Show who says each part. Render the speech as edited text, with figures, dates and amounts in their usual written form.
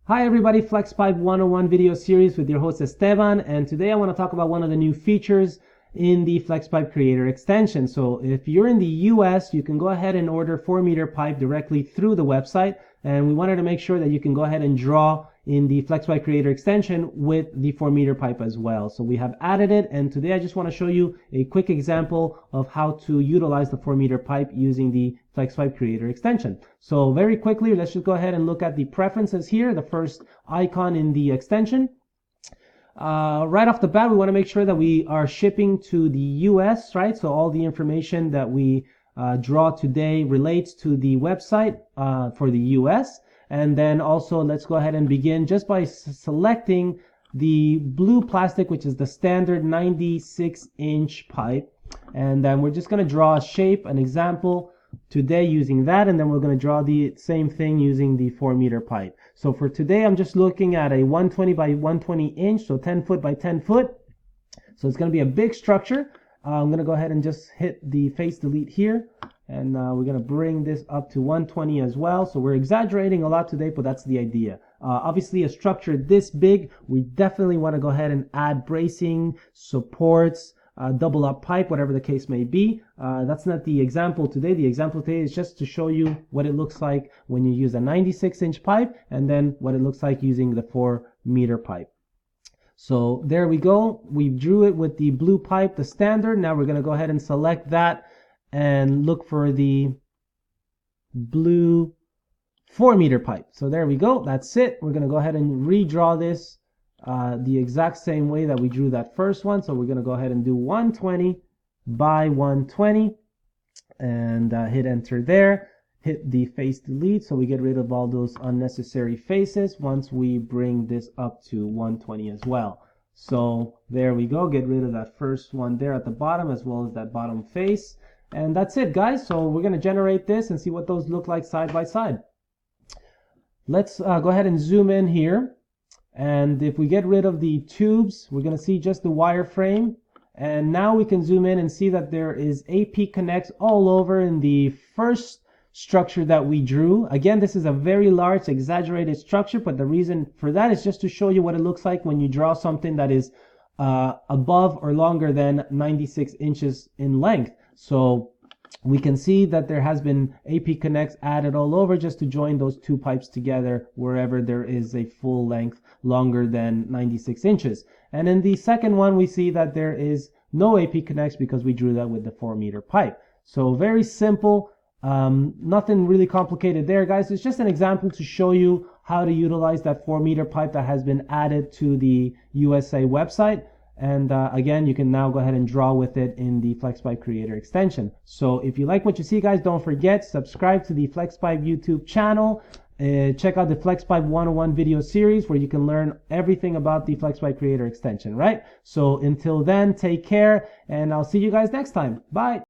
Speaker 1: Hi everybody, Flexpipe 101 video series with your host Esteban, and today I want to talk about one of the new features in the Flexpipe Creator extension. So if you're in the US, you can go ahead and order 4-meter pipe directly through the website, and we wanted to make sure that you can go ahead and draw in the Flexpipe Creator extension with the 4-meter pipe as well. So we have added it, and today I just want to show you a quick example of how to utilize the 4-meter pipe using the Flexpipe Creator extension. So very quickly, let's just go ahead and look at the preferences here, the first icon in the extension. Right off the bat, we want to make sure that we are shipping to the US, right? So all the information that we draw today relates to the website for the US. And then also let's go ahead and begin just by selecting the blue plastic, which is the standard 96-inch pipe. And then we're just going to draw a shape, an example today using that, and then we're going to draw the same thing using the 4-meter pipe. So for today, I'm just looking at a 120 by 120 inch, so 10 foot by 10 foot. So it's going to be a big structure. I'm going to go ahead and just hit the face delete here, and we're going to bring this up to 120 as well. So we're exaggerating a lot today, but that's the idea. Obviously, a structure this big, we definitely want to go ahead and add bracing, supports, double up pipe, whatever the case may be. That's not the example today. The example today is just to show you what it looks like when you use a 96-inch pipe, and then what it looks like using the 4-meter pipe. So there we go. We drew it with the blue pipe, the standard. Now we're going to go ahead and select that and look for the blue 4-meter pipe. So there we go. That's it. We're going to go ahead and redraw this the exact same way that we drew that first one. So we're going to go ahead and do 120 by 120 and hit enter there. Hit the face delete so we get rid of all those unnecessary faces once we bring this up to 120 as well. So there we go. Get rid of that first one there at the bottom as well as that bottom face. And that's it, guys. So we're going to generate this and see what those look like side by side. Let's go ahead and zoom in here. And if we get rid of the tubes, we're going to see just the wireframe. And now we can zoom in and see that there is AP connects all over in the first structure that we drew. Again, this is a very large, exaggerated structure, but the reason for that is just to show you what it looks like when you draw something that is above or longer than 96 inches in length. So we can see that there has been AP connects added all over just to join those two pipes together wherever there is a full length longer than 96 inches. And in the second one, we see that there is no AP connects because we drew that with the 4-meter pipe. So very simple, nothing really complicated there, guys. It's just an example to show you how to utilize that 4-meter pipe that has been added to the USA website. And again, you can now go ahead and draw with it in the Flexpipe Creator extension. So if you like what you see, guys, don't forget, subscribe to the Flexpipe YouTube channel. Check out the Flexpipe 101 video series where you can learn everything about the Flexpipe Creator extension, right? So until then, take care, and I'll see you guys next time. Bye.